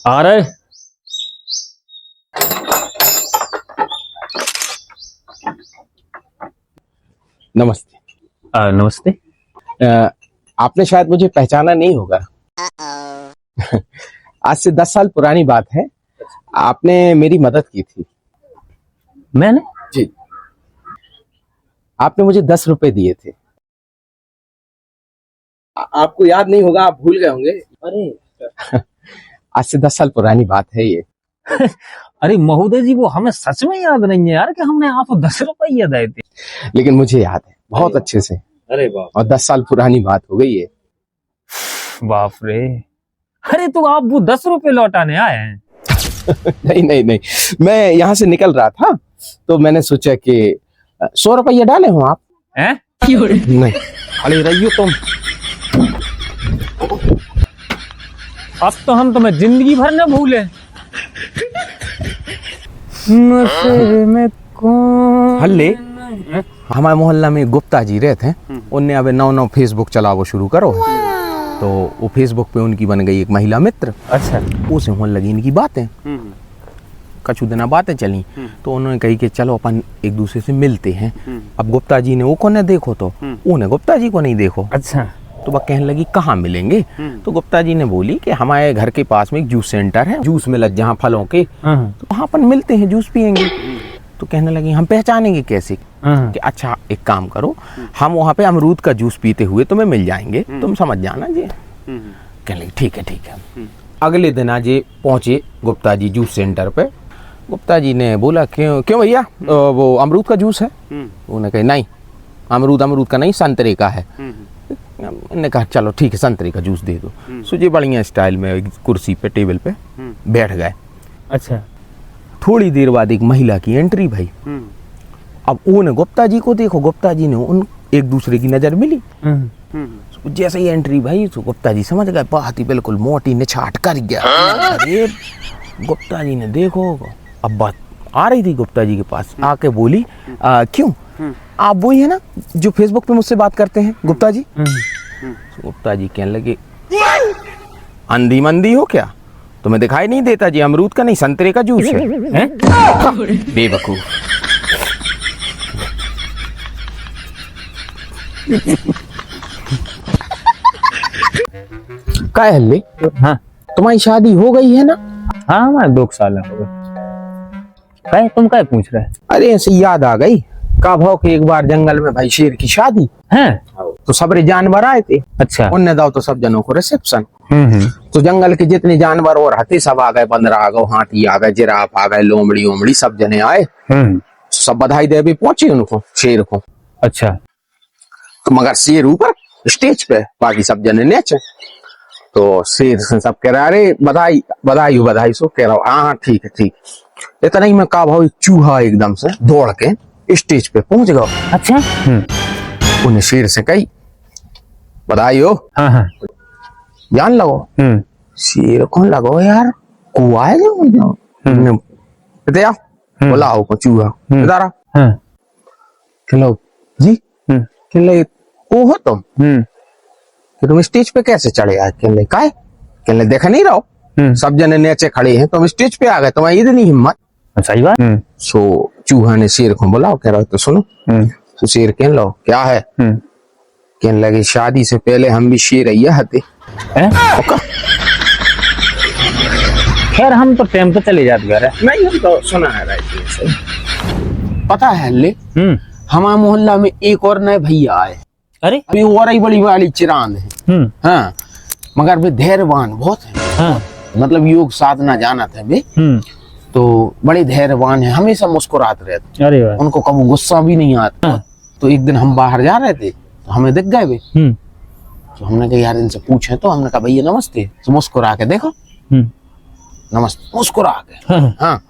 आ रहे। नमस्ते। नमस्ते। आपने शायद मुझे पहचाना नहीं होगा। आज से 10 साल पुरानी बात है। आपने मेरी मदद की थी। मैंने? जी। आपने मुझे 10 रुपए दिए थे। आपको याद नहीं होगा, आप भूल गए होंगे। अरे आज से 10 साल पुरानी बात है ये। अरे महोदय जी, वो हमें सच में याद नहीं है यार कि हमने आपको 10 रुपये दिए थे। लेकिन मुझे याद है बहुत अच्छे से। अरे बाप, और 10 साल पुरानी बात हो गई है। बाप रे। अरे तो आप वो 10 रुपए लौटाने आए हैं? नहीं नहीं नहीं, मैं यहाँ से निकल रहा था तो मैंने सोचा कि 100 रुपये डाले हो आप। हैं? नहीं, खड़ी रहियो तुम। अब तो हम तुम्हें जिंदगी भर न भूले। हल्ले हमारे मोहल्ला में गुप्ता जी रहते हैं। उनने अब नौ फेसबुक चलावो शुरू करो, तो वो फेसबुक पे उनकी बन गई एक महिला मित्र। अच्छा। उसे होने लगी इनकी बातें। कछु दिना बातें चली तो उन्होंने कही कि चलो अपन एक दूसरे से मिलते हैं। अब गुप्ता जी ने वो को न देखो तो उन्हें गुप्ता जी को नहीं देखो। अच्छा। तो वह कहने लगी कहाँ मिलेंगे। तो गुप्ता जी ने बोली कि हमारे घर के पास में एक जूस सेंटर है, जूस मिलत जहाँ फलों के, तो वहाँ अपन मिलते हैं, जूस पियेंगे। तो कहने लगी हम पहचानेंगे कैसे कि अच्छा एक काम करो, हम वहाँ पे अमरूद का जूस पीते हुए तुम्हें मिल जाएंगे, तुम समझ जाना जी। कहने लगी ठीक है ठीक है। अगले दिन आज ये पहुंचे गुप्ता जी जूस सेंटर पे। गुप्ता जी ने बोला क्यों क्यों भैया वो अमरूद का जूस है। उन्होंने कहा नहीं, अमरूद का नहीं, संतरे का है। ने कहा चलो ठीक है, संतरे का जूस दे दो। सुजी बढ़िया स्टाइल में एक कुर्सी पे टेबल पे बैठ गए। अच्छा। थोड़ी देर बाद एक महिला की एंट्री भाई। अब उन्होंने गुप्ता जी को देखो, गुप्ता जी ने उन एक दूसरे की नजर मिली। जैसे ही एंट्री भाई तो गुप्ता जी समझ गए, बात ही बिल्कुल मोटी निछाट कर गया। अरे गुप्ता जी ने देखो, अब बात आ रही थी गुप्ता जी के पास, आके बोली क्यों आप वही है ना जो फेसबुक पे मुझसे बात करते हैं गुप्ता जी। गुप्ता जी कहने लगे अंधी मंदी हो क्या, तुम्हें दिखाई नहीं देता जी अमरूद का नहीं संतरे का जूस है? बेवकूफ। क्या हल्ले? हाँ, तुम्हारी शादी हो गई है ना? हाँ हमारे 2 साल हो गए। कहे तुम क्या पूछ रहे? अरे ऐसे याद आ गई का भाव के एक बार जंगल में भाई शेर की शादी है, तो सबरे जानवर आए थे। अच्छा। उनने दाव तो सब जनों को रिसेप्शन। तो जंगल के जितने जानवर और हाथी सब आ गए, बंदर आ गए, हाथी आ गए, जिराफ आ गए, लोमड़ी ओमड़ी सब जने आए। सब बधाई दे भी पहुंचे उनको, शेर को। अच्छा। तो मगर शेर ऊपर स्टेज पे, बाकी सब जने नीचे। तो शेर से सब कह रहा अरे बधाई बधाई बधाई, सो कह रहा हाँ ठीक है ठीक। इतना ही में का भाव चूहा एकदम से दौड़ के स्टेज पे पहुंच गया। अच्छा। उन्हें शेर से कही बधाई हो। हाँ हाँ। जान लगो। शेर को लगो यार कुआ है जो बोलाओ को चूहा इधर। चलो जी कहले ओ हो तुम कि तुम स्टेज पे कैसे चढ़े आए? कहले काय? कहले देखा नहीं रहो सब जने नीचे खड़े हैं, तुम स्टेज पे आ गए, तुम्हारी इतनी हिम्मत? सही बात। सो चूहा ने शेर को बुलाओ, कह रहा तो सुनो। तो शेर कहने लो क्या है? कहने लगे शादी से पहले हम भी शेर हते। खैर हम तो टाइम पे चले जाते घर। नहीं हम तो सुना है राइट। पता है ले हमारे मोहल्ला में एक और नए भैया आए। अरे अभी और ही बड़ी वाली चिरांद है। हाँ मगर वे धैर्यवान बहुत है। हाँ। मतलब योग साधना जाना था वे। तो बड़े धैर्यवान है, हमेशा मुस्कुराते रहते। अरे वाह। उनको कभी गुस्सा भी नहीं आता। तो एक दिन हम बाहर जा रहे थे तो हमें दिख गए वे। तो हमने कहा यार इनसे पूछे, तो हमने कहा भैया नमस्ते, तो मुस्कुरा के देखो। नमस्ते मुस्कुरा के। हाँ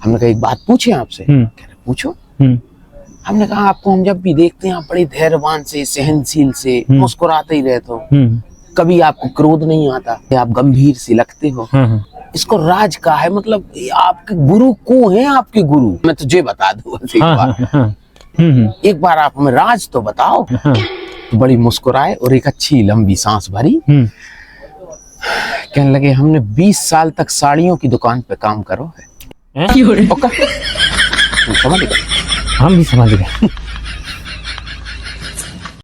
हमने कहा एक बात पूछे आपसे। कह रहे पूछो। हमने कहा आपको हम जब भी देखते हैं आप बड़े धैर्यवान से, सहनशील से, मुस्कुराते ही रहते हो, कभी आपको क्रोध नहीं आता, आप गंभीर से लगते हो, इसको राज का है? मतलब आपके गुरु को हैं आपके गुरु? मैं तुझे बता दूं एक बार आप हमें राज तो बताओ। तो बड़ी मुस्कुराए और एक अच्छी लंबी सांस भरी। कहने लगे हमने 20 साल तक साड़ियों की दुकान पे काम करो है। हैं? ओका, तुम समझ गए? हम भी समझ गए।